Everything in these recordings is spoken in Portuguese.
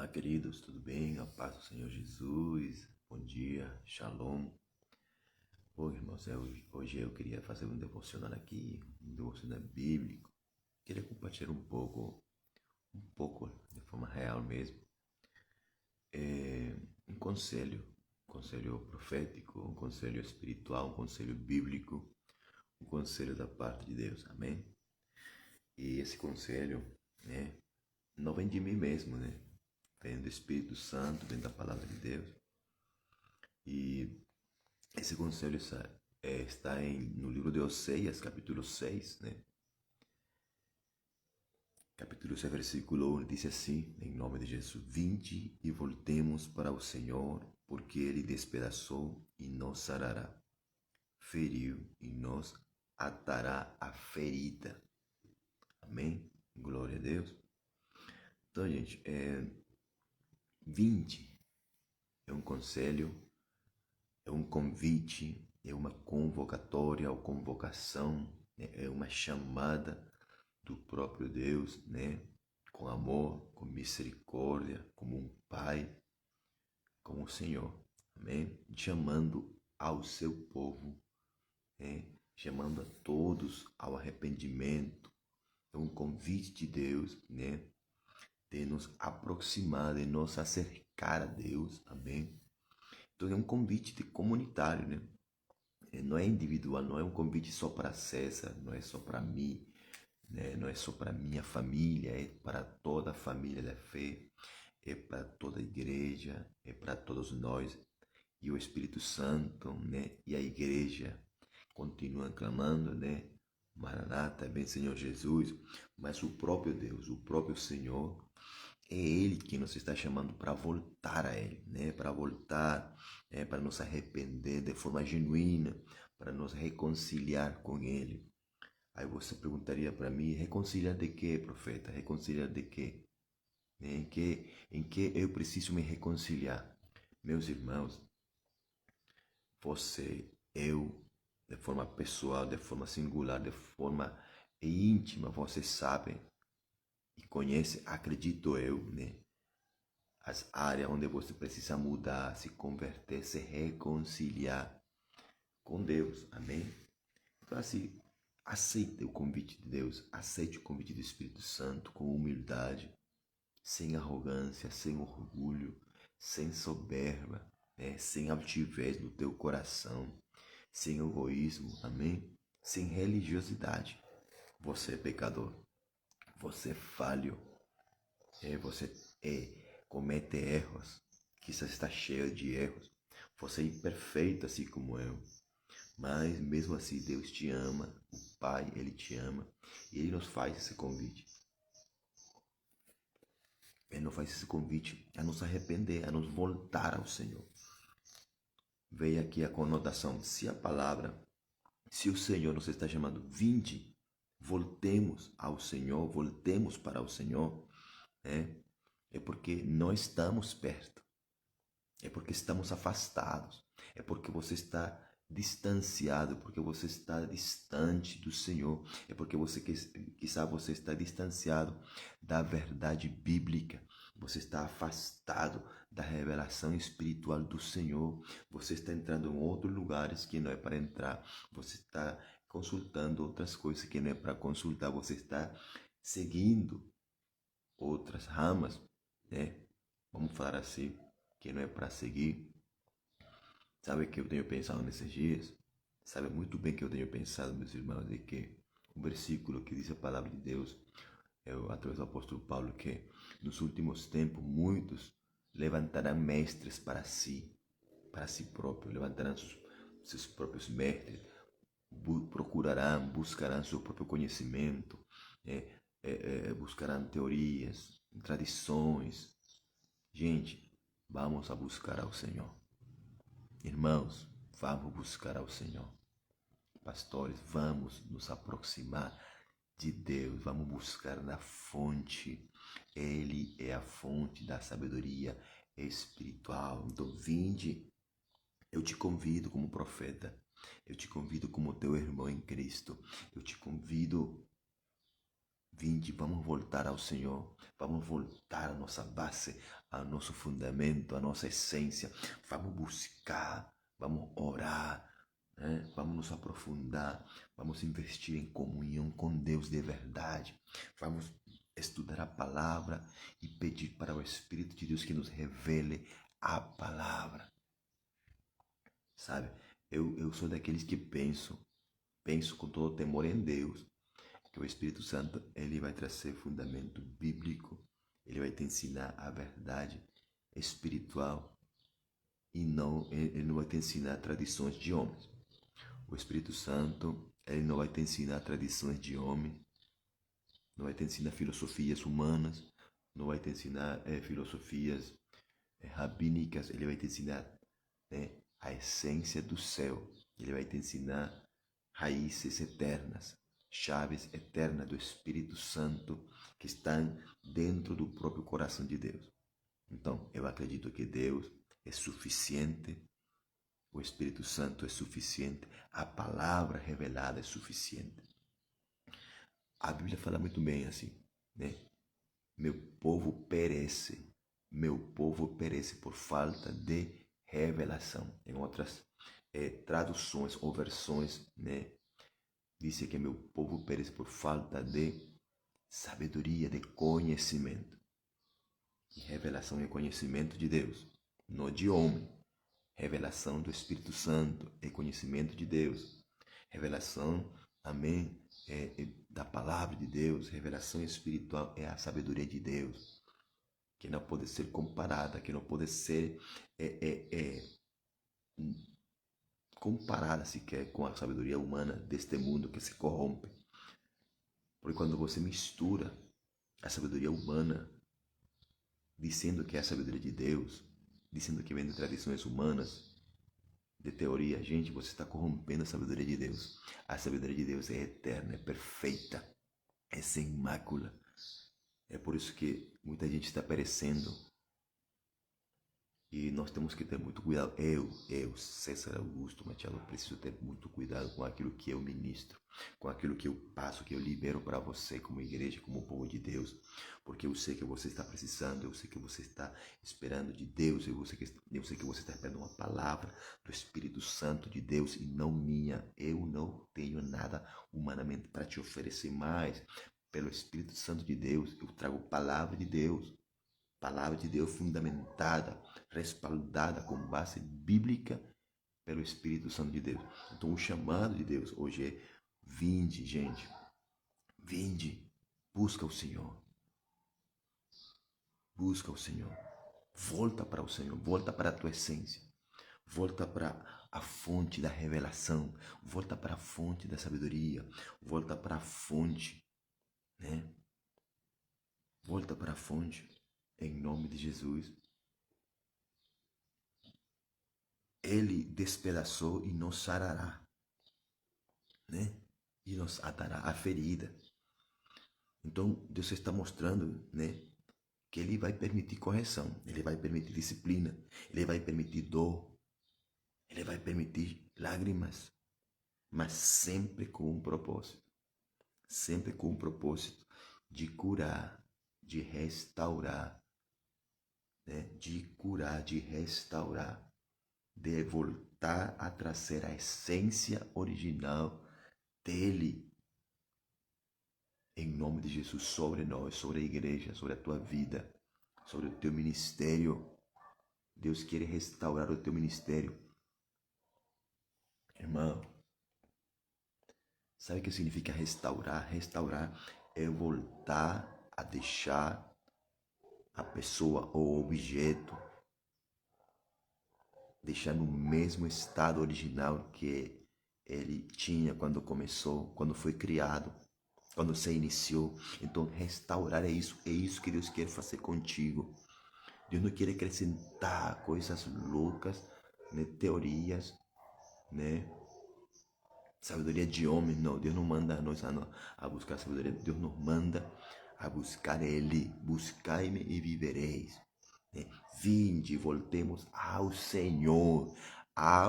Olá, queridos, tudo bem? A paz do Senhor Jesus. Bom dia, Shalom. Bom, irmãos, hoje eu queria fazer um devocional aqui, um devocional bíblico. Queria compartilhar um pouco de forma real mesmo, um conselho profético, um conselho espiritual, um conselho bíblico, um conselho da parte de Deus, amém? E esse conselho, não vem de mim mesmo, vem do Espírito Santo, vem da palavra de Deus. E esse conselho está no livro de Oséias, capítulo 6, Capítulo 6, versículo 1, diz assim, em nome de Jesus: Vinde e voltemos para o Senhor, porque Ele despedaçou e nos sarará, feriu e nos atará a ferida. Amém? Glória a Deus. Então, gente, vinde é um conselho, é um convite, é uma convocatória ou convocação, é uma chamada do próprio Deus, com amor, com misericórdia, como um Pai, como o Senhor, amém? Chamando ao seu povo, chamando a todos ao arrependimento. É um convite de Deus, de nos aproximar, de nos acercar a Deus, amém? Então é um convite comunitário, não é individual, não é um convite só para César, não é só para mim, não é só para minha família, é para toda a família da fé, é para toda a igreja, é para todos nós. E o Espírito Santo, e a igreja continuam clamando, Maranata, vem Senhor Jesus, mas o próprio Deus, o próprio Senhor, é Ele que nos está chamando para voltar a Ele, para voltar, para nos arrepender de forma genuína, para nos reconciliar com Ele. Aí você perguntaria para mim, reconciliar de quê, profeta? Reconciliar de quê? Em que eu preciso me reconciliar? Meus irmãos, você, eu, de forma pessoal, de forma singular, de forma íntima, você sabe e conhece, acredito eu, as áreas onde você precisa mudar, se converter, se reconciliar com Deus, amém? Então assim, aceite o convite de Deus, aceite o convite do Espírito Santo com humildade, sem arrogância, sem orgulho, sem soberba, sem altivez no teu coração, sem egoísmo, amém? Sem religiosidade. Você é pecador, você é falho, você comete erros, quizás está cheio de erros, você é imperfeito assim como eu. Mas mesmo assim Deus te ama, o Pai, Ele te ama, e Ele nos faz esse convite. Ele nos faz esse convite a nos arrepender, a nos voltar ao Senhor. Veio aqui a conotação, se o Senhor nos está chamando, vinde, voltemos ao Senhor, voltemos para o Senhor, é porque não estamos perto, é porque estamos afastados, é porque você está distanciado, porque você está distante do Senhor, é porque quizá você está distanciado da verdade bíblica, você está afastado da revelação espiritual do Senhor, você está entrando em outros lugares que não é para entrar, você está consultando outras coisas que não é para consultar, você está seguindo outras ramas, vamos falar assim, que não é para seguir. Sabe o que eu tenho pensado nesses dias? Sabe muito bem que eu tenho pensado, meus irmãos, de que o versículo que diz a palavra de Deus, através do apóstolo Paulo, que nos últimos tempos muitos levantarão mestres para si próprios, levantarão seus próprios mestres, buscarão seu próprio conhecimento, buscarão teorias, tradições. Gente, vamos a buscar ao Senhor. Irmãos, vamos buscar ao Senhor. Pastores, vamos nos aproximar de Deus, vamos buscar na fonte. Ele é a fonte da sabedoria espiritual. Então, vinde, eu te convido como profeta, eu te convido como teu irmão em Cristo, eu te convido Vinde, vamos voltar ao Senhor, vamos voltar à nossa base, ao nosso fundamento, à nossa essência. Vamos buscar, vamos orar, né? Vamos nos aprofundar, vamos investir em comunhão com Deus de verdade. Vamos estudar a palavra e pedir para o Espírito de Deus que nos revele a palavra. Sabe, eu sou daqueles que penso com todo temor em Deus, que o Espírito Santo ele vai trazer fundamento bíblico, ele vai te ensinar a verdade espiritual e ele não vai te ensinar tradições de homens. O Espírito Santo ele não vai te ensinar tradições de homem, não vai te ensinar filosofias humanas, não vai te ensinar filosofias rabínicas, ele vai te ensinar a essência do céu, ele vai te ensinar raízes eternas, chaves eternas do Espírito Santo que estão dentro do próprio coração de Deus. Então, eu acredito que Deus é suficiente, o Espírito Santo é suficiente, a palavra revelada é suficiente. A Bíblia fala muito bem assim, né? Meu povo perece por falta de revelação. Em outras traduções ou versões, né? Diz que meu povo perece por falta de sabedoria, de conhecimento. E revelação é conhecimento de Deus, não de homem. Revelação do Espírito Santo é conhecimento de Deus. Revelação, amém, da palavra de Deus. Revelação espiritual é a sabedoria de Deus, que não pode ser comparada, que não pode ser comparada sequer com a sabedoria humana deste mundo que se corrompe. Porque quando você mistura a sabedoria humana, dizendo que é a sabedoria de Deus, dizendo que vem de tradições humanas, de teoria, gente, você está corrompendo a sabedoria de Deus. A sabedoria de Deus é eterna, é perfeita, é sem mácula. É por isso que muita gente está perecendo. E nós temos que ter muito cuidado. César Augusto Machado, preciso ter muito cuidado com aquilo que eu ministro, com aquilo que eu passo, que eu libero para você como igreja, como povo de Deus. Porque eu sei que você está precisando, eu sei que você está esperando de Deus, eu sei que você está esperando uma palavra do Espírito Santo de Deus e não minha. Eu não tenho nada humanamente para te oferecer mais. Pelo Espírito Santo de Deus, eu trago palavra de Deus. Palavra de Deus fundamentada, respaldada com base bíblica pelo Espírito Santo de Deus. Então o chamado de Deus hoje é: vinde, gente, vinde, busca o Senhor. Busca o Senhor. Volta para o Senhor, volta para a tua essência. Volta para a fonte da revelação, volta para a fonte da sabedoria, volta para a fonte, né? Volta para a fonte, em nome de Jesus. Ele despedaçou e nos sarará, né? E nos atará a ferida. Então, Deus está mostrando, né, que Ele vai permitir correção, Ele vai permitir disciplina, Ele vai permitir dor, Ele vai permitir lágrimas, mas sempre com um propósito. Sempre com um propósito de curar, de restaurar, né? De curar, de restaurar, de voltar a trazer a essência original dele, em nome de Jesus, sobre nós, sobre a igreja, sobre a tua vida, sobre o teu ministério. Deus quer restaurar o teu ministério. Irmão, sabe o que significa restaurar? Restaurar é voltar a deixar a pessoa ou objeto, deixar no mesmo estado original que ele tinha quando começou, quando foi criado, quando você iniciou. Então restaurar é isso que Deus quer fazer contigo. Deus não quer acrescentar coisas loucas, né, teorias, né, sabedoria de homem. Não, Deus não manda nós a buscar sabedoria. Deus nos manda a buscar Ele. Buscai-me e vivereis. Né? Vinde, voltemos ao Senhor, a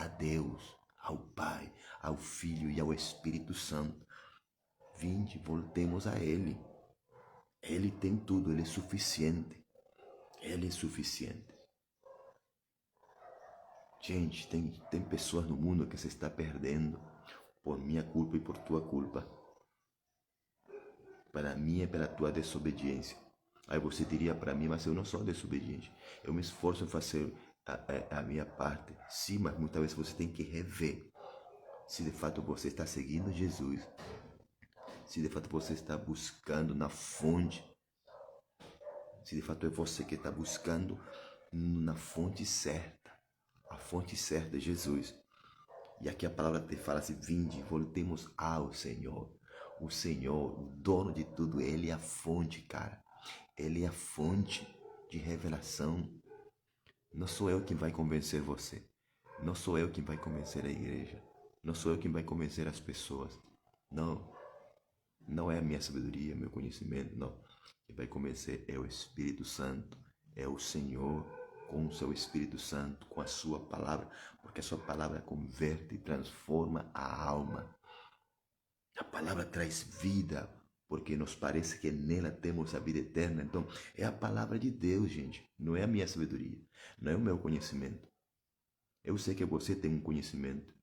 Deus, ao Pai, ao Filho e ao Espírito Santo. Vinde, voltemos a Ele. Ele tem tudo, Ele é suficiente. Ele é suficiente. Gente, tem pessoas no mundo que se está perdendo por minha culpa e por tua culpa. Para mim e pela tua desobediência. Aí você diria para mim, mas eu não sou desobediente. Eu me esforço em fazer a minha parte. Sim, mas muitas vezes você tem que rever se de fato você está seguindo Jesus. Se de fato você está buscando na fonte. Se de fato é você que está buscando na fonte certa. A fonte certa é Jesus. E aqui a palavra te fala assim, vinde, voltemos ao Senhor. O Senhor, o dono de tudo, Ele é a fonte, cara. Ele é a fonte de revelação. Não sou eu quem vai convencer você. Não sou eu quem vai convencer a igreja. Não sou eu quem vai convencer as pessoas. Não. Não é a minha sabedoria, meu conhecimento, não. Quem vai convencer é o Espírito Santo. É o Senhor com o seu Espírito Santo, com a sua palavra. Porque a sua palavra converte e transforma a alma. A palavra traz vida, porque nos parece que nela temos a vida eterna. Então, é a palavra de Deus, gente. Não é a minha sabedoria, não é o meu conhecimento. Eu sei que você tem um conhecimento,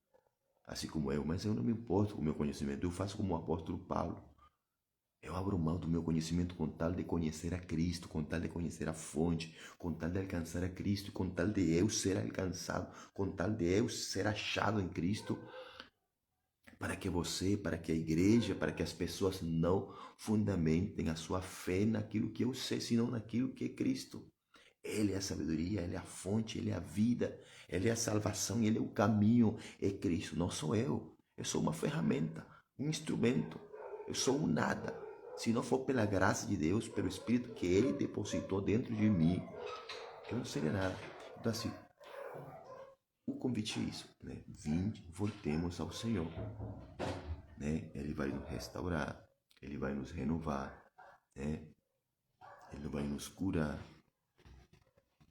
assim como eu, mas eu não me importo com o meu conhecimento. Eu faço como o apóstolo Paulo. Eu abro mão do meu conhecimento com tal de conhecer a Cristo, com tal de conhecer a fonte, com tal de alcançar a Cristo, com tal de eu ser alcançado, com tal de eu ser achado em Cristo, para que você, para que a igreja, para que as pessoas não fundamentem a sua fé naquilo que eu sei, senão naquilo que é Cristo. Ele é a sabedoria, Ele é a fonte, Ele é a vida, Ele é a salvação, Ele é o caminho, é Cristo, não sou eu. Eu sou uma ferramenta, um instrumento, eu sou um nada. Se não for pela graça de Deus, pelo Espírito que Ele depositou dentro de mim, eu não seria nada. Então assim, o convite é isso, né? Vinde, voltemos ao Senhor, né? Ele vai nos restaurar, Ele vai nos renovar, né? Ele vai nos curar.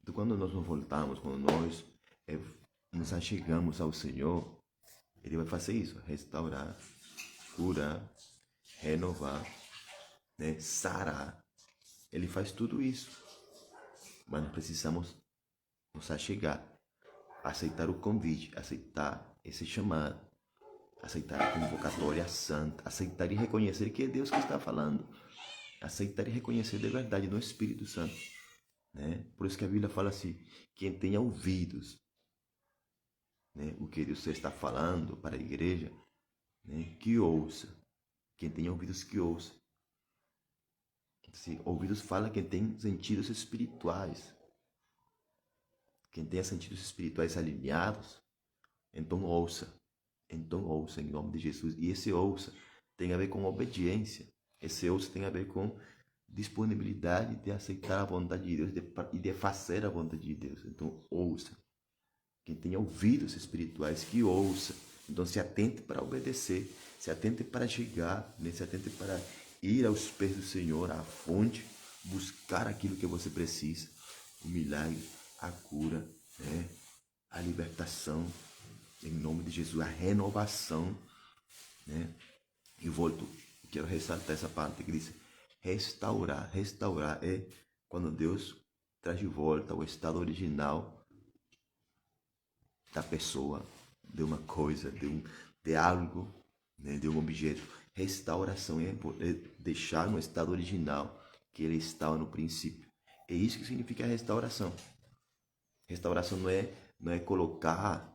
Então, quando nós nos voltamos, quando nós nos achegamos ao Senhor, Ele vai fazer isso, restaurar, curar, renovar, né? Sarar. Ele faz tudo isso. Mas nós precisamos nos achegar, aceitar o convite, aceitar esse chamado, aceitar a convocatória santa, aceitar e reconhecer que é Deus que está falando, aceitar e reconhecer de verdade no Espírito Santo, né? Por isso que a Bíblia fala assim, quem tenha ouvidos, né, o que Deus está falando para a igreja, né, que ouça. Quem tem ouvidos, que ouça. Se ouvidos fala quem tem sentidos espirituais. Quem tem sentidos espirituais alinhados, então ouça. Então ouça em nome de Jesus. E esse ouça tem a ver com obediência. Esse ouça tem a ver com disponibilidade de aceitar a vontade de Deus e de fazer a vontade de Deus. Então ouça. Quem tem ouvidos espirituais, que ouça. Então se atente para obedecer, se atente para chegar, né? Se atente para ir aos pés do Senhor, à fonte, buscar aquilo que você precisa, o milagre, a cura, né? A libertação, em nome de Jesus, a renovação, né? E quero ressaltar essa parte que diz restaurar. Restaurar é quando Deus traz de volta o estado original da pessoa, de uma coisa, de algo, né, de um objeto. Restauração é deixar no estado original que ele estava no princípio. É isso que significa restauração. Restauração não é colocar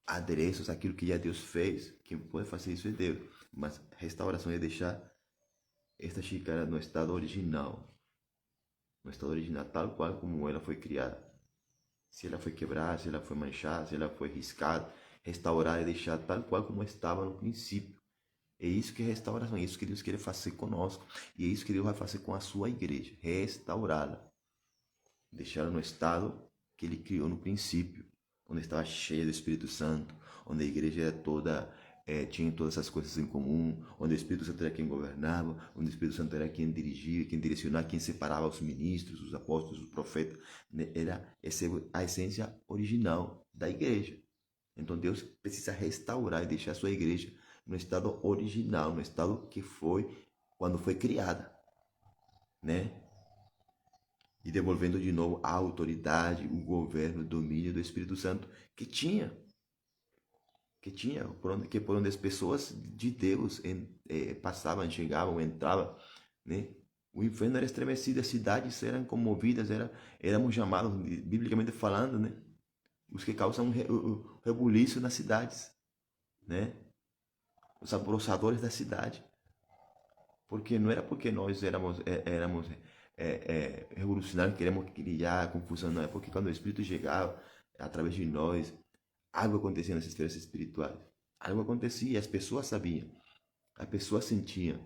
adereços àquilo que já Deus fez. Quem pode fazer isso é Deus. Mas restauração é deixar esta xícara no estado original. No estado original, tal qual como ela foi criada. Se ela foi quebrada, se ela foi manchada, se ela foi riscada, restaurar e deixar tal qual como estava no princípio. É isso que é restauração, é isso que Deus quer fazer conosco. E é isso que Deus vai fazer com a sua igreja, restaurá-la. Deixá-la no estado que Ele criou no princípio, onde estava cheia do Espírito Santo, onde a igreja era toda, tinha todas essas coisas em comum, onde o Espírito Santo era quem governava, onde o Espírito Santo era quem dirigia, quem direcionava, quem separava os ministros, os apóstolos, os profetas. Era a essência original da igreja. Então Deus precisa restaurar e deixar a sua igreja no estado original, no estado que foi quando foi criada, né? E devolvendo de novo a autoridade, o governo, o domínio do Espírito Santo que tinha por onde as pessoas de Deus passavam, chegavam, entravam, né? O inferno era estremecido, as cidades eram comovidas, éramos chamados, biblicamente falando, né? Os que causam o rebuliço nas cidades, né? Os alvoroçadores da cidade. Porque não era porque nós éramos revolucionários, queremos criar confusão, não é porque quando o Espírito chegava através de nós, algo acontecia nas esferas espirituais. Algo acontecia, as pessoas sabiam, as pessoas sentiam,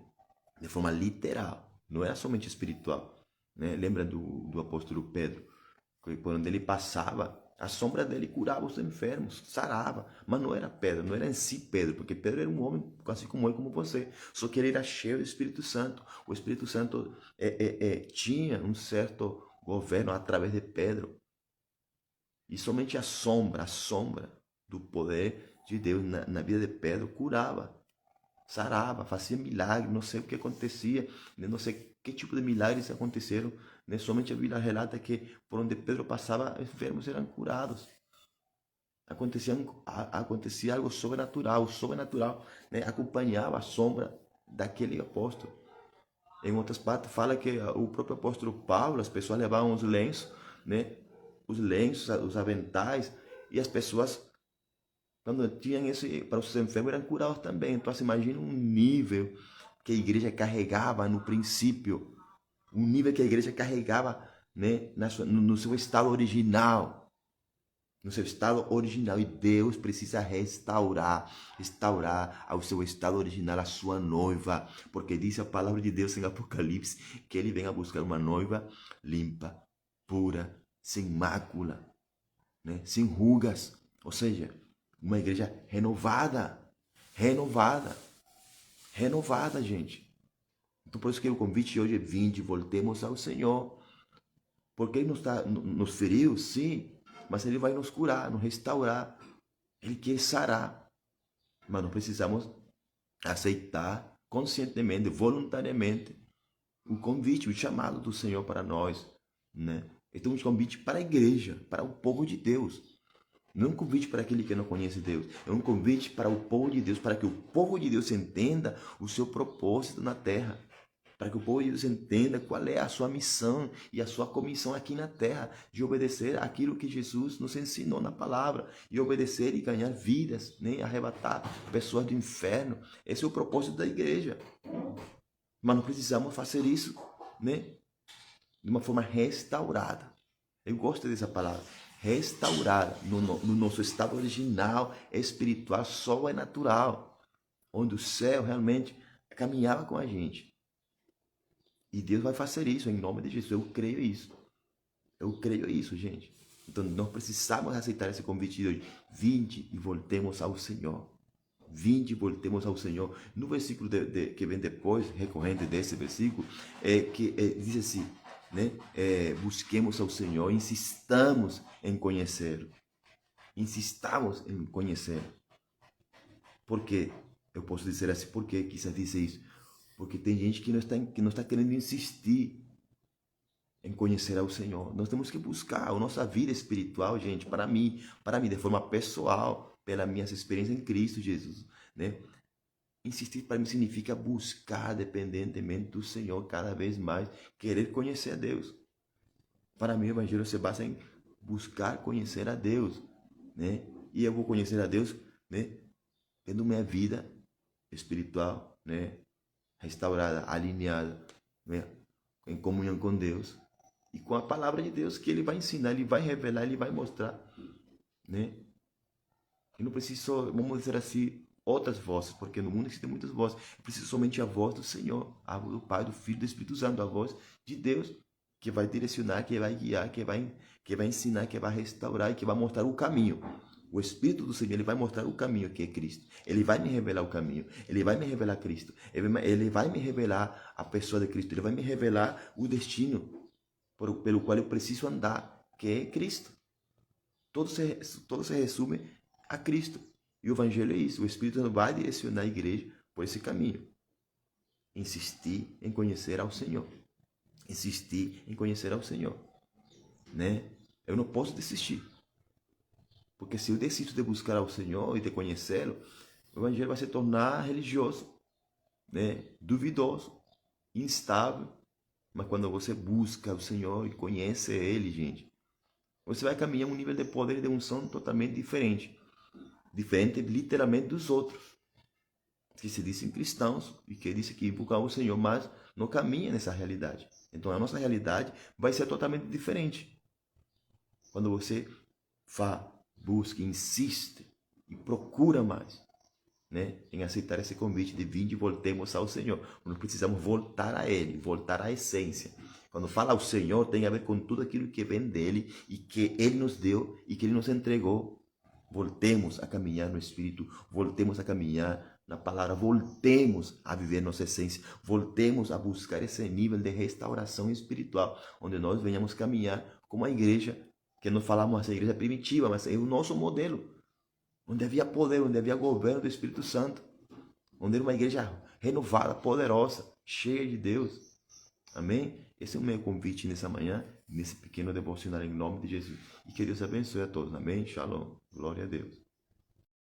de forma literal, não era somente espiritual. Né? Lembra do apóstolo Pedro? Que por onde ele passava, a sombra dele curava os enfermos, sarava. Mas não era Pedro, não era em si Pedro, porque Pedro era um homem assim como eu, como você. Só que ele era cheio do Espírito Santo. O Espírito Santo tinha um certo governo através de Pedro. E somente a sombra do poder de Deus na vida de Pedro curava, sarava, fazia milagre, não sei o que acontecia, não sei que tipo de milagres aconteceram, né? Somente a Bíblia relata que por onde Pedro passava, enfermos eram curados. Acontecia algo sobrenatural, o sobrenatural, né? Acompanhava a sombra daquele apóstolo. Em outras partes fala que o próprio apóstolo Paulo, as pessoas levavam os lenços, né? Os lenços, os aventais, e as pessoas, quando tinham esse, para os enfermos, eram curados também. Então, você imagina um nível que a igreja carregava no princípio, um nível que a igreja carregava, né, no seu estado original, no seu estado original. E Deus precisa restaurar ao seu estado original a sua noiva, porque diz a palavra de Deus em Apocalipse que ele vem a buscar uma noiva limpa, pura, sem mácula, né, sem rugas, ou seja, uma igreja renovada, renovada, renovada, gente. Então, por isso que o convite hoje é: vinde, voltemos ao Senhor. Porque Ele nos feriu, sim, mas Ele vai nos curar, nos restaurar. Ele quer sarar. Mas nós precisamos aceitar conscientemente, voluntariamente, o convite, o chamado do Senhor para nós, né? Então, um convite para a igreja, para o povo de Deus. Não é um convite para aquele que não conhece Deus. É um convite para o povo de Deus, para que o povo de Deus entenda o seu propósito na terra. Para que o povo de Deus entenda qual é a sua missão e a sua comissão aqui na terra, de obedecer aquilo que Jesus nos ensinou na palavra, e obedecer e ganhar vidas, né? Arrebatar pessoas do inferno. Esse é o propósito da igreja. Mas nós precisamos fazer isso, né, de uma forma restaurada. Eu gosto dessa palavra, restaurada, no nosso estado original, espiritual, sobrenatural, onde o céu realmente caminhava com a gente. E Deus vai fazer isso em nome de Jesus. Eu creio isso. Eu creio isso, gente. Então nós precisamos aceitar esse convite de hoje. Vinde e voltemos ao Senhor. Vinde e voltemos ao Senhor. No versículo que vem depois, recorrente desse versículo, diz assim, né? Busquemos ao Senhor, insistamos em conhecê-lo. Insistamos em conhecê-lo. Por quê? Eu posso dizer assim, por que quis dizer isso? Porque tem gente que não está querendo insistir em conhecer ao Senhor. Nós temos que buscar a nossa vida espiritual, gente, para mim, de forma pessoal, pelas minhas experiências em Cristo Jesus, né? Insistir para mim significa buscar dependentemente do Senhor cada vez mais, querer conhecer a Deus. Para mim, o evangelho se basa em buscar conhecer a Deus, né? E eu vou conhecer a Deus, né, tendo minha vida espiritual, né, restaurada, alinhada, né, em comunhão com Deus e com a palavra de Deus, que Ele vai ensinar, Ele vai revelar, Ele vai mostrar, né? Eu não preciso, vamos dizer assim, outras vozes, porque no mundo existem muitas vozes. Eu preciso somente a voz do Senhor, a voz do Pai, do Filho, do Espírito Santo, a voz de Deus, que vai direcionar, que vai guiar, que vai ensinar, que vai restaurar e que vai mostrar o caminho. O Espírito do Senhor, Ele vai mostrar o caminho, que é Cristo. Ele vai me revelar o caminho. Ele vai me revelar Cristo. Ele vai me revelar a pessoa de Cristo. Ele vai me revelar o destino pelo qual eu preciso andar, que é Cristo. Todo se resume a Cristo. E o Evangelho é isso. O Espírito Santo vai direcionar a igreja por esse caminho. Insistir em conhecer ao Senhor. Insistir em conhecer ao Senhor. Né? Eu não posso desistir. Porque se eu desisto de buscar ao Senhor e de conhecê-lo, o Evangelho vai se tornar religioso, né? Duvidoso, instável. Mas quando você busca o Senhor e conhece Ele, gente, você vai caminhar um nível de poder e de unção totalmente diferente. Diferente literalmente dos outros, que se dizem cristãos e que dizem que invocam o Senhor, mas não caminham nessa realidade. Então a nossa realidade vai ser totalmente diferente. Quando você busca, insiste e procura mais, né, em aceitar esse convite de vir e voltemos ao Senhor. Nós precisamos voltar a Ele, voltar à essência. Quando fala ao Senhor, tem a ver com tudo aquilo que vem dEle e que Ele nos deu e que Ele nos entregou. Voltemos a caminhar no Espírito, voltemos a caminhar na palavra, voltemos a viver nossa essência, voltemos a buscar esse nível de restauração espiritual, onde nós venhamos caminhar como a igreja, que não falamos essa igreja primitiva, mas é o nosso modelo, onde havia poder, onde havia governo do Espírito Santo, onde era uma igreja renovada, poderosa, cheia de Deus. Amém? Esse é o meu convite nessa manhã, nesse pequeno devocional em nome de Jesus. E que Deus abençoe a todos. Amém? Shalom. Glória a Deus.